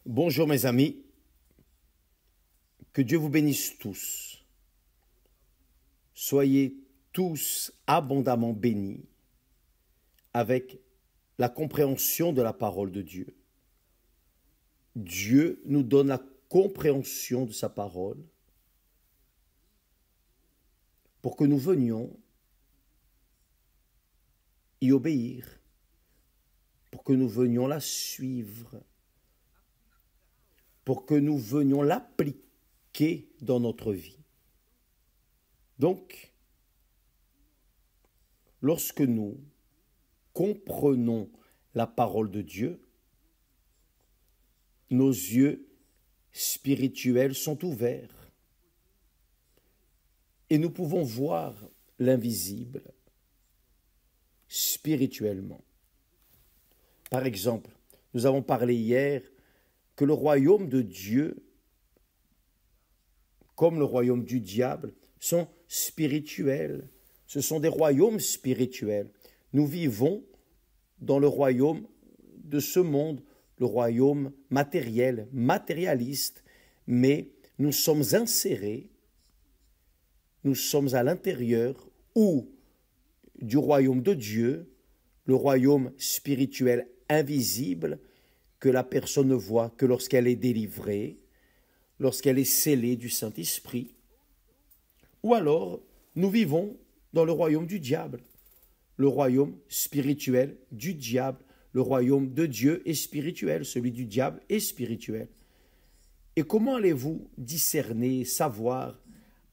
Bonjour mes amis, que Dieu vous bénisse tous. Soyez tous abondamment bénis avec la compréhension de la parole de Dieu. Dieu nous donne la compréhension de sa parole pour que nous venions y obéir, pour que nous venions la suivre, pour que nous venions l'appliquer dans notre vie. Donc, lorsque nous comprenons la parole de Dieu, nos yeux spirituels sont ouverts et nous pouvons voir l'invisible spirituellement. Par exemple, nous avons parlé hier que le royaume de Dieu, comme le royaume du diable, sont spirituels. Ce sont des royaumes spirituels. Nous vivons dans le royaume de ce monde, le royaume matériel, matérialiste, mais nous sommes insérés, nous sommes à l'intérieur ou du royaume de Dieu, le royaume spirituel invisible, que la personne ne voit que lorsqu'elle est délivrée, lorsqu'elle est scellée du Saint-Esprit, ou alors nous vivons dans le royaume du diable, le royaume spirituel du diable, le royaume de Dieu est spirituel, celui du diable est spirituel. Et comment allez-vous discerner, savoir,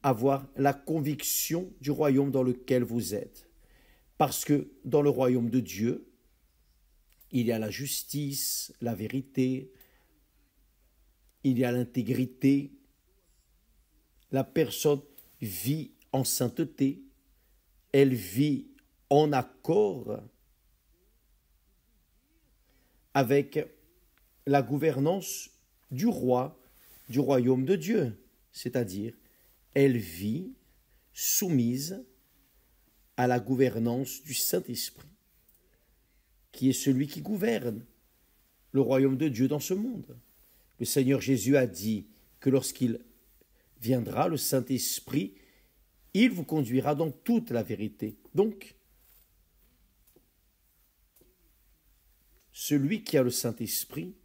avoir la conviction du royaume dans lequel vous êtes? Parce que dans le royaume de Dieu, il y a la justice, la vérité, il y a l'intégrité. La personne vit en sainteté, elle vit en accord avec la gouvernance du roi, du royaume de Dieu. C'est-à-dire, elle vit soumise à la gouvernance du Saint-Esprit, qui est celui qui gouverne le royaume de Dieu dans ce monde. Le Seigneur Jésus a dit que lorsqu'il viendra, le Saint-Esprit, il vous conduira dans toute la vérité. Donc, celui qui a le Saint-Esprit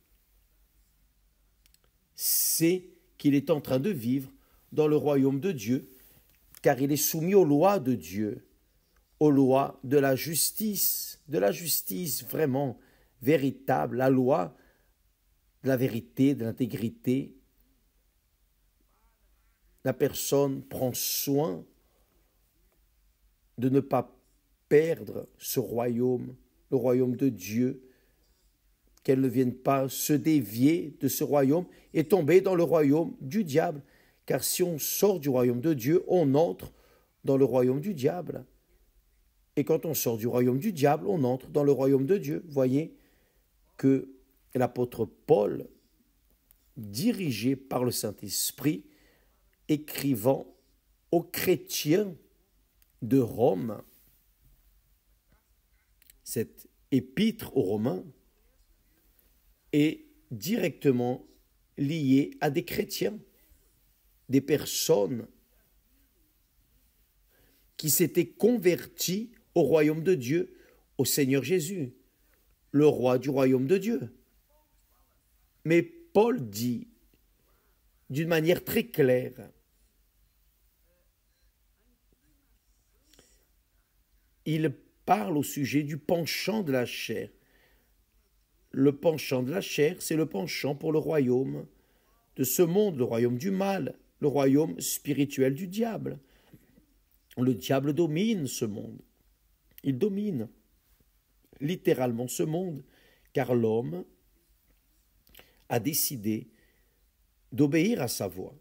sait qu'il est en train de vivre dans le royaume de Dieu, car il est soumis aux lois de Dieu, aux lois de la justice vraiment véritable, la loi de la vérité, de l'intégrité. La personne prend soin de ne pas perdre ce royaume, le royaume de Dieu, qu'elle ne vienne pas se dévier de ce royaume et tomber dans le royaume du diable. Car si on sort du royaume de Dieu, on entre dans le royaume du diable. Et quand on sort du royaume du diable, on entre dans le royaume de Dieu. Voyez que l'apôtre Paul, dirigé par le Saint-Esprit, écrivant aux chrétiens de Rome, cette épître aux Romains est directement liée à des chrétiens, des personnes qui s'étaient convertis au royaume de Dieu, au Seigneur Jésus, le roi du royaume de Dieu. Mais Paul dit d'une manière très claire, il parle au sujet du penchant de la chair. Le penchant de la chair, c'est le penchant pour le royaume de ce monde, le royaume du mal, le royaume spirituel du diable. Le diable domine ce monde. Il domine littéralement ce monde, car l'homme a décidé d'obéir à sa voix.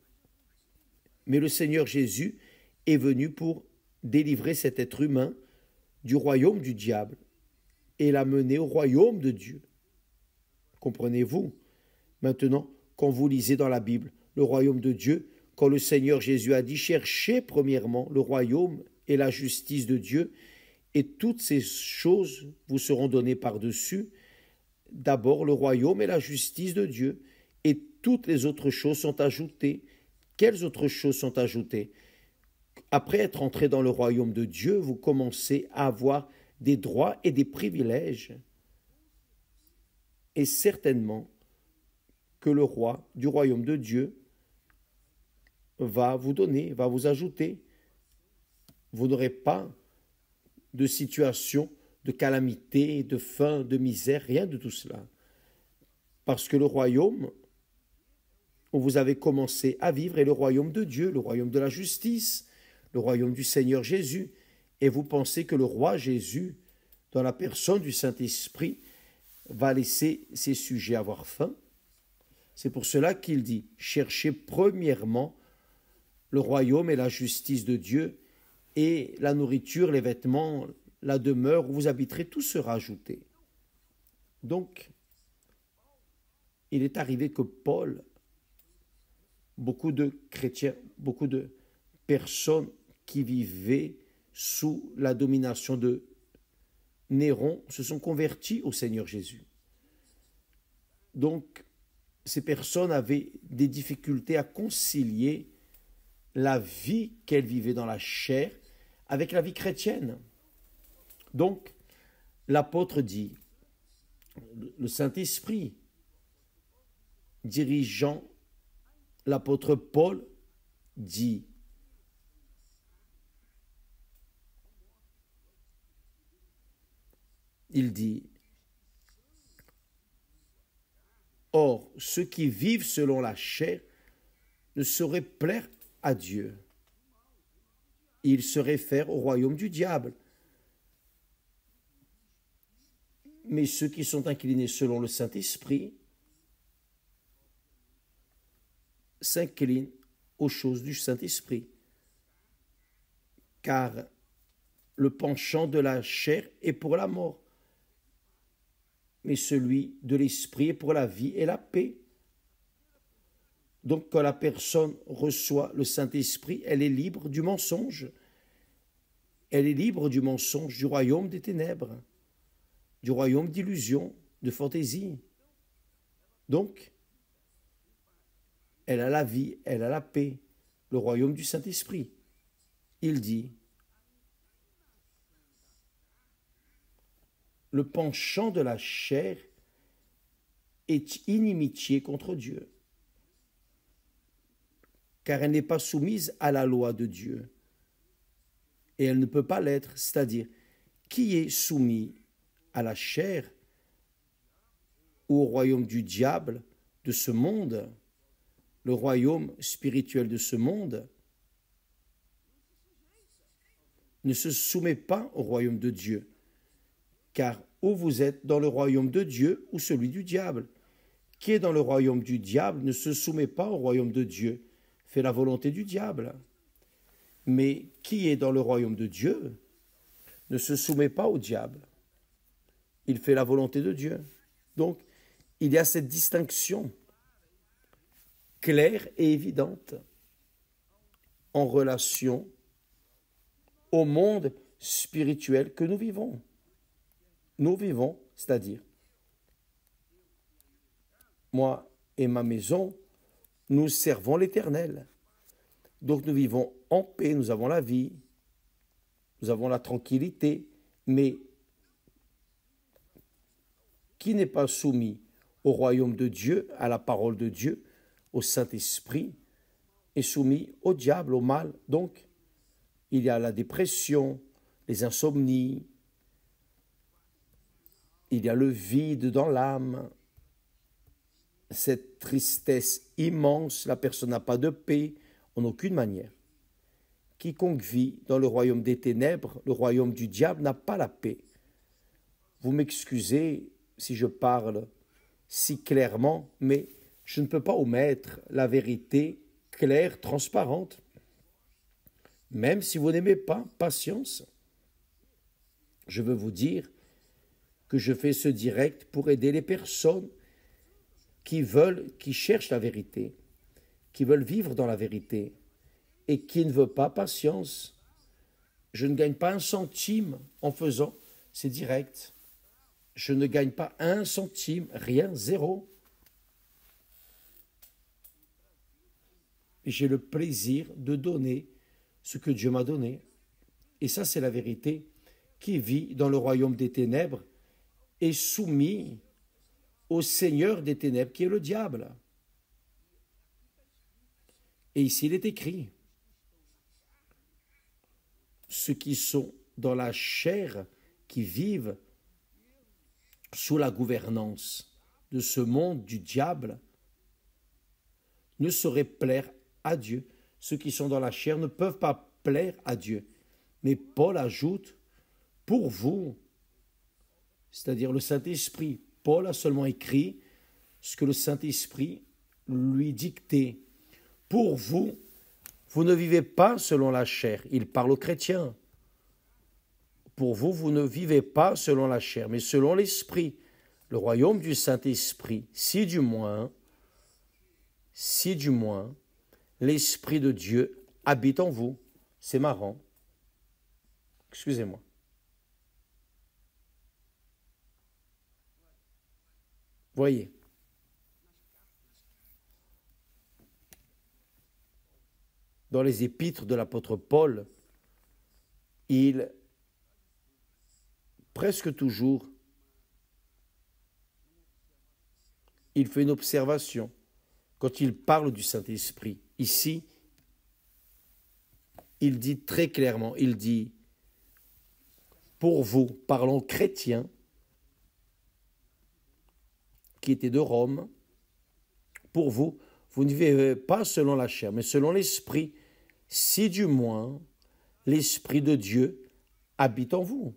Mais le Seigneur Jésus est venu pour délivrer cet être humain du royaume du diable et l'amener au royaume de Dieu. Comprenez-vous? Maintenant, quand vous lisez dans la Bible le royaume de Dieu, quand le Seigneur Jésus a dit « Cherchez premièrement le royaume et la justice de Dieu, et toutes ces choses vous seront données par-dessus. » D'abord le royaume et la justice de Dieu. et toutes les autres choses sont ajoutées. Quelles autres choses sont ajoutées? Après être entré dans le royaume de Dieu, vous commencez à avoir des droits et des privilèges. Et certainement que le roi du royaume de Dieu va vous donner, va vous ajouter. Vous n'aurez pas de situation de calamité, de faim, de misère, rien de tout cela. Parce que le royaume où vous avez commencé à vivre est le royaume de Dieu, le royaume de la justice, le royaume du Seigneur Jésus. Et vous pensez que le roi Jésus, dans la personne du Saint-Esprit, va laisser ses sujets avoir faim. C'est pour cela qu'il dit, cherchez premièrement le royaume et la justice de Dieu, et la nourriture, les vêtements, la demeure où vous habiterez, tout sera ajouté. Donc, il est arrivé que Paul, beaucoup de chrétiens, beaucoup de personnes qui vivaient sous la domination de Néron se sont convertis au Seigneur Jésus. Donc, ces personnes avaient des difficultés à concilier la vie qu'elles vivaient dans la chair avec la vie chrétienne. Donc, l'apôtre dit, le Saint-Esprit dirigeant l'apôtre Paul dit, il dit, or, ceux qui vivent selon la chair ne sauraient plaire à Dieu. Il se réfère au royaume du diable. Mais ceux qui sont inclinés selon le Saint-Esprit s'inclinent aux choses du Saint-Esprit. Car le penchant de la chair est pour la mort, mais celui de l'esprit est pour la vie et la paix. Donc quand la personne reçoit le Saint-Esprit, elle est libre du mensonge. Elle est libre du mensonge, du royaume des ténèbres, du royaume d'illusion, de fantaisie. Donc, elle a la vie, elle a la paix, le royaume du Saint-Esprit. Il dit, le penchant de la chair est inimitié contre Dieu, car elle n'est pas soumise à la loi de Dieu, et elle ne peut pas l'être, c'est-à-dire, qui est soumis à la chair ou au royaume du diable de ce monde, le royaume spirituel de ce monde, ne se soumet pas au royaume de Dieu, car ou vous êtes dans le royaume de Dieu ou celui du diable. Qui est dans le royaume du diable ne se soumet pas au royaume de Dieu, fait la volonté du diable. Mais qui est dans le royaume de Dieu ne se soumet pas au diable. Il fait la volonté de Dieu. Donc, il y a cette distinction claire et évidente en relation au monde spirituel que nous vivons. Nous vivons, c'est-à-dire, moi et ma maison, nous servons l'Éternel. Donc nous vivons en paix, nous avons la vie, nous avons la tranquillité, mais qui n'est pas soumis au royaume de Dieu, à la parole de Dieu, au Saint-Esprit, est soumis au diable, au mal. Donc, il y a la dépression, les insomnies, il y a le vide dans l'âme, cette tristesse immense, la personne n'a pas de paix en aucune manière. Quiconque vit dans le royaume des ténèbres, le royaume du diable, n'a pas la paix. Vous m'excusez si je parle si clairement, mais je ne peux pas omettre la vérité claire, transparente. Même si vous n'aimez pas, patience. Je veux vous dire que je fais ce direct pour aider les personnes qui cherchent la vérité, qui veulent vivre dans la vérité et qui ne veulent pas patience. Je ne gagne pas un centime en faisant ces directs. Je ne gagne pas un centime, rien, zéro. j'ai le plaisir de donner ce que Dieu m'a donné. Et ça, c'est la vérité. Qui vit dans le royaume des ténèbres est soumis au Seigneur des ténèbres, qui est le diable. Et ici, il est écrit, ceux qui sont dans la chair, qui vivent sous la gouvernance de ce monde du diable, ne sauraient plaire à Dieu. Ceux qui sont dans la chair ne peuvent pas plaire à Dieu. Mais Paul ajoute, pour vous, c'est-à-dire le Saint-Esprit, Paul a seulement écrit ce que le Saint-Esprit lui dictait. Pour vous, vous ne vivez pas selon la chair. Il parle aux chrétiens. Pour vous, vous ne vivez pas selon la chair, mais selon l'Esprit, le royaume du Saint-Esprit, si du moins, l'Esprit de Dieu habite en vous. C'est marrant. Excusez-moi. Voyez. Dans les épîtres de l'apôtre Paul, il, presque toujours, il fait une observation quand il parle du Saint-Esprit. Ici, il dit très clairement, il dit, pour vous, parlons chrétiens, qui étaient de Rome, pour vous, vous ne vivez pas selon la chair, mais selon l'Esprit, si du moins l'Esprit de Dieu habite en vous.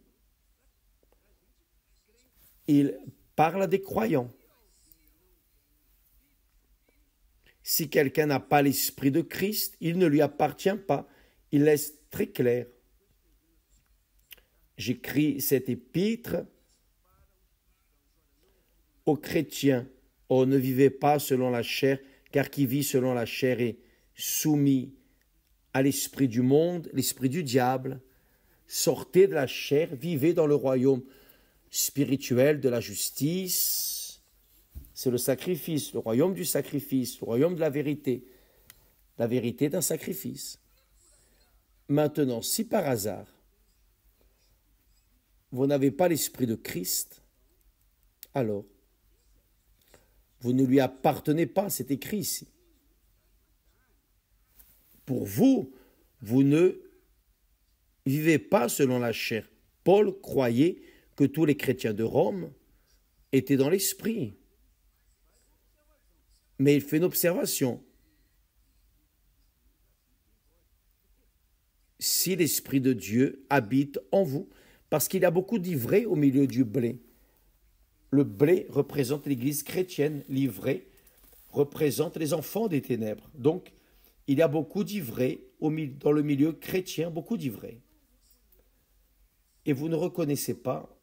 Il parle à des croyants. Si quelqu'un n'a pas l'Esprit de Christ, il ne lui appartient pas. Il laisse très clair. J'écris cette épître aux chrétiens. Oh, ne vivez pas selon la chair, car qui vit selon la chair est soumis à l'esprit du monde, l'esprit du diable. Sortez de la chair, vivez dans le royaume spirituel de la justice. C'est le sacrifice, le royaume du sacrifice, le royaume de la vérité. La vérité d'un sacrifice. Maintenant, si par hasard, vous n'avez pas l'esprit de Christ, alors, vous ne lui appartenez pas, c'est écrit ici. Pour vous, vous ne vivez pas selon la chair. Paul croyait que tous les chrétiens de Rome étaient dans l'esprit. Mais il fait une observation. Si l'Esprit de Dieu habite en vous, parce qu'il y a beaucoup d'ivraies au milieu du blé. Le blé représente l'Église chrétienne, l'ivraie représente les enfants des ténèbres. Donc, il y a beaucoup d'ivraies dans le milieu chrétien, beaucoup d'ivraies. Et vous ne reconnaissez pas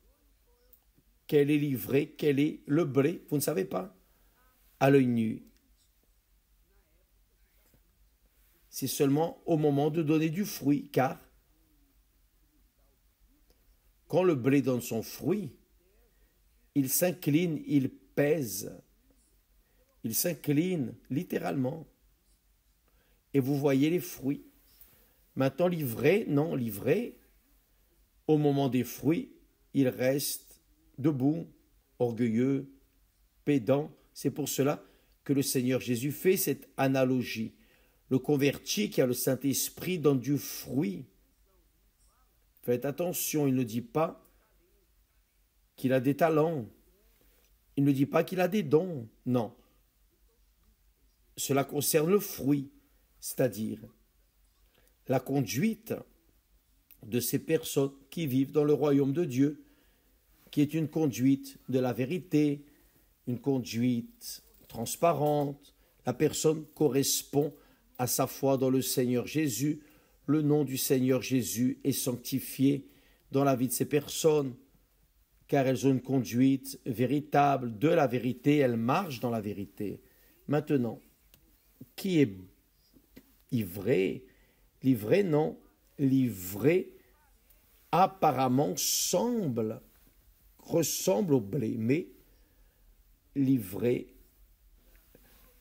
quel est l'ivraie, quel est le blé, vous ne savez pas, à l'œil nu. C'est seulement au moment de donner du fruit, car quand le blé donne son fruit, il s'incline, il pèse, il s'incline littéralement. Et vous voyez les fruits. Maintenant, l'ivraie, non, l'ivraie, au moment des fruits, il reste debout, orgueilleux, pédant. C'est pour cela que le Seigneur Jésus fait cette analogie. Le converti qui a le Saint-Esprit donne du fruit. Faites attention, il ne dit pas qu'il a des talents. Il ne dit pas qu'il a des dons. Non. Cela concerne le fruit, c'est-à-dire la conduite de ces personnes qui vivent dans le royaume de Dieu, qui est une conduite de la vérité, une conduite transparente. La personne correspond à sa foi dans le Seigneur Jésus. Le nom du Seigneur Jésus est sanctifié dans la vie de ces personnes, car elles ont une conduite véritable de la vérité, elles marchent dans la vérité. Maintenant, qui est ivré? L'ivré, non. L'ivré, apparemment, ressemble au blé, mais l'ivré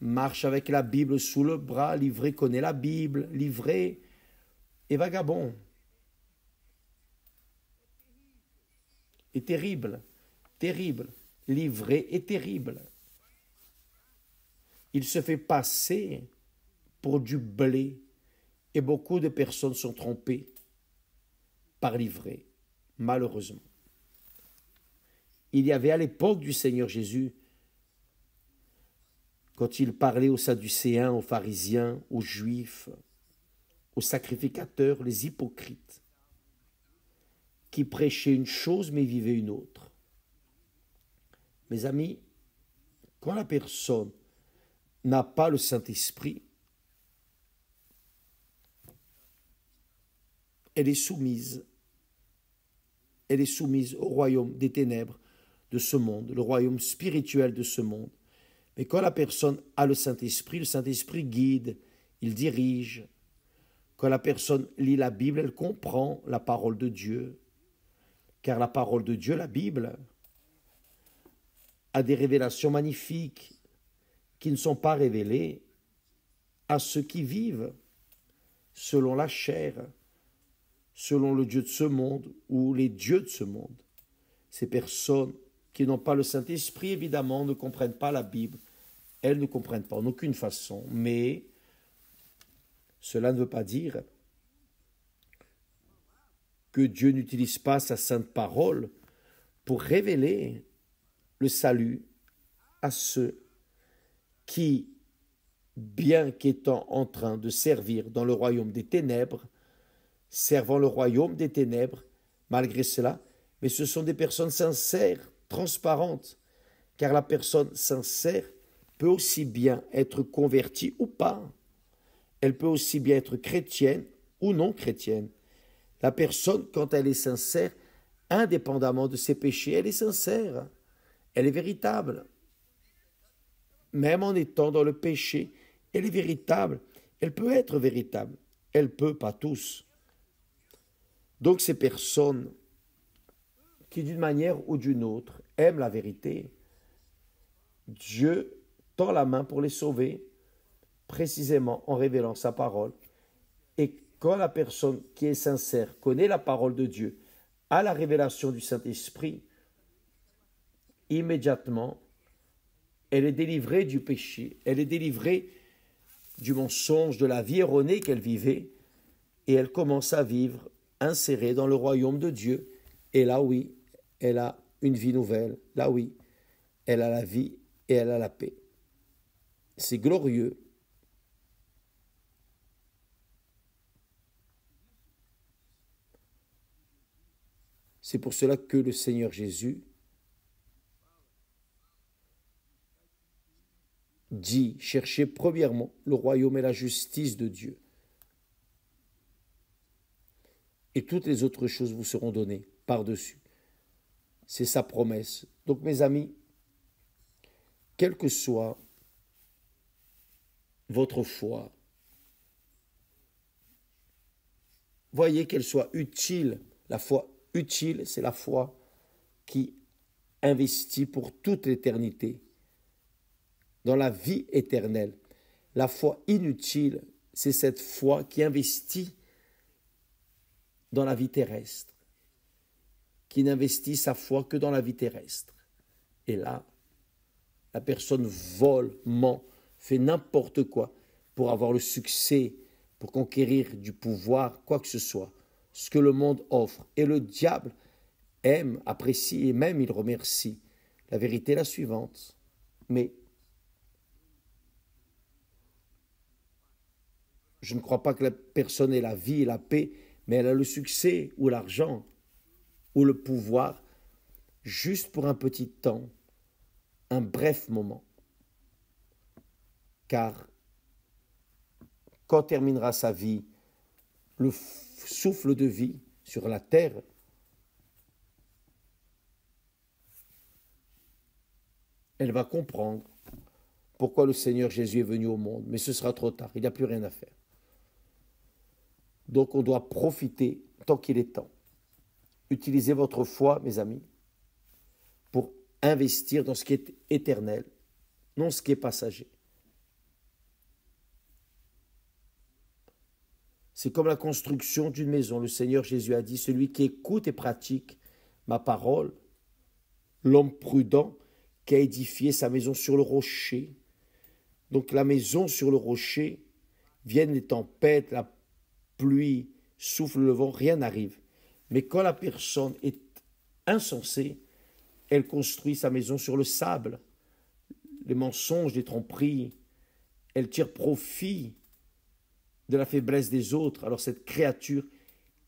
marche avec la Bible sous le bras, l'ivré connaît la Bible, l'ivré est vagabond, est terrible, terrible, l'ivré est terrible. Il se fait passer pour du blé et beaucoup de personnes sont trompées par l'ivré, malheureusement. Il y avait à l'époque du Seigneur Jésus, quand il parlait aux Sadducéens, aux pharisiens, aux Juifs, aux sacrificateurs, les hypocrites, qui prêchaient une chose mais vivaient une autre. Mes amis, quand la personne n'a pas le Saint-Esprit, elle est soumise au royaume des ténèbres de ce monde, le royaume spirituel de ce monde. Mais quand la personne a le Saint-Esprit guide, il dirige. Quand la personne lit la Bible, elle comprend la parole de Dieu. Car la parole de Dieu, la Bible, a des révélations magnifiques qui ne sont pas révélées à ceux qui vivent selon la chair, selon le Dieu de ce monde ou les dieux de ce monde. Ces personnes qui n'ont pas le Saint-Esprit, évidemment, ne comprennent pas la Bible. Elles ne comprennent pas en aucune façon. Mais cela ne veut pas dire que Dieu n'utilise pas sa sainte parole pour révéler le salut à ceux qui, bien qu'étant en train de servir dans le royaume des ténèbres, servant le royaume des ténèbres, malgré cela, mais ce sont des personnes sincères, transparentes, car la personne sincère peut aussi bien être convertie ou pas. Elle peut aussi bien être chrétienne ou non chrétienne. La personne, quand elle est sincère, indépendamment de ses péchés, elle est sincère, elle est véritable. Même en étant dans le péché, elle est véritable. Elle peut être véritable. Elle peut, pas tous. Donc ces personnes qui d'une manière ou d'une autre aiment la vérité, Dieu tend la main pour les sauver, précisément en révélant sa parole. Et quand la personne qui est sincère connaît la parole de Dieu, a la révélation du Saint-Esprit, immédiatement, elle est délivrée du péché, elle est délivrée du mensonge, de la vie erronée qu'elle vivait, et elle commence à vivre insérée dans le royaume de Dieu. Et là, oui, elle a une vie nouvelle. Là, oui, elle a la vie et elle a la paix. C'est glorieux. C'est pour cela que le Seigneur Jésus dit, cherchez premièrement le royaume et la justice de Dieu. Et toutes les autres choses vous seront données par-dessus. C'est sa promesse. Donc mes amis, quelle que soit votre foi, voyez qu'elle soit utile. La foi utile, c'est la foi qui investit pour toute l'éternité, dans la vie éternelle. La foi inutile, c'est cette foi qui investit dans la vie terrestre, qui n'investit sa foi que dans la vie terrestre. Et là, la personne vole, ment, fait n'importe quoi pour avoir le succès, pour conquérir du pouvoir, quoi que ce soit, ce que le monde offre. Et le diable aime, apprécie et même il remercie. La vérité est la suivante. Mais je ne crois pas que la personne ait la vie et la paix, mais elle a le succès ou l'argent ou le pouvoir juste pour un petit temps, un bref moment. Car quand terminera sa vie, le souffle de vie sur la terre, elle va comprendre pourquoi le Seigneur Jésus est venu au monde. Mais ce sera trop tard, il n'y a plus rien à faire. Donc on doit profiter tant qu'il est temps. Utilisez votre foi, mes amis, pour investir dans ce qui est éternel, non ce qui est passager. C'est comme la construction d'une maison. Le Seigneur Jésus a dit, celui qui écoute et pratique ma parole, l'homme prudent qui a édifié sa maison sur le rocher. Donc la maison sur le rocher, viennent les tempêtes, la pluie, souffle le vent, rien n'arrive. Mais quand la personne est insensée, elle construit sa maison sur le sable, les mensonges, les tromperies, elle tire profit de la faiblesse des autres. Alors cette créature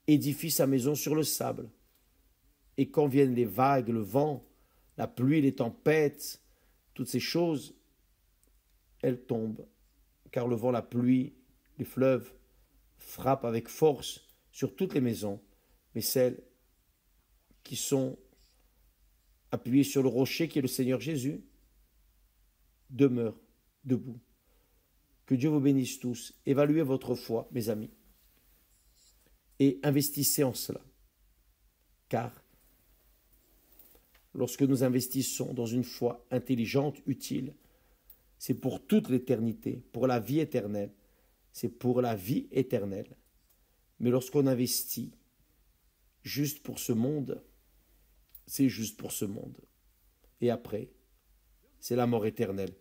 édifie sa maison sur le sable. Et quand viennent les vagues, le vent, la pluie, les tempêtes, toutes ces choses, elles tombent. Car le vent, la pluie, les fleuves frappent avec force sur toutes les maisons. Mais celles qui sont appuyées sur le rocher qui est le Seigneur Jésus demeurent debout. Que Dieu vous bénisse tous. Évaluez votre foi, mes amis, et investissez en cela. Car lorsque nous investissons dans une foi intelligente, utile, c'est pour toute l'éternité, pour la vie éternelle. C'est pour la vie éternelle. Mais lorsqu'on investit juste pour ce monde, c'est juste pour ce monde. Et après, c'est la mort éternelle.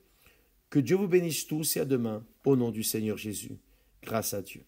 Que Dieu vous bénisse tous et à demain, au nom du Seigneur Jésus. Grâce à Dieu.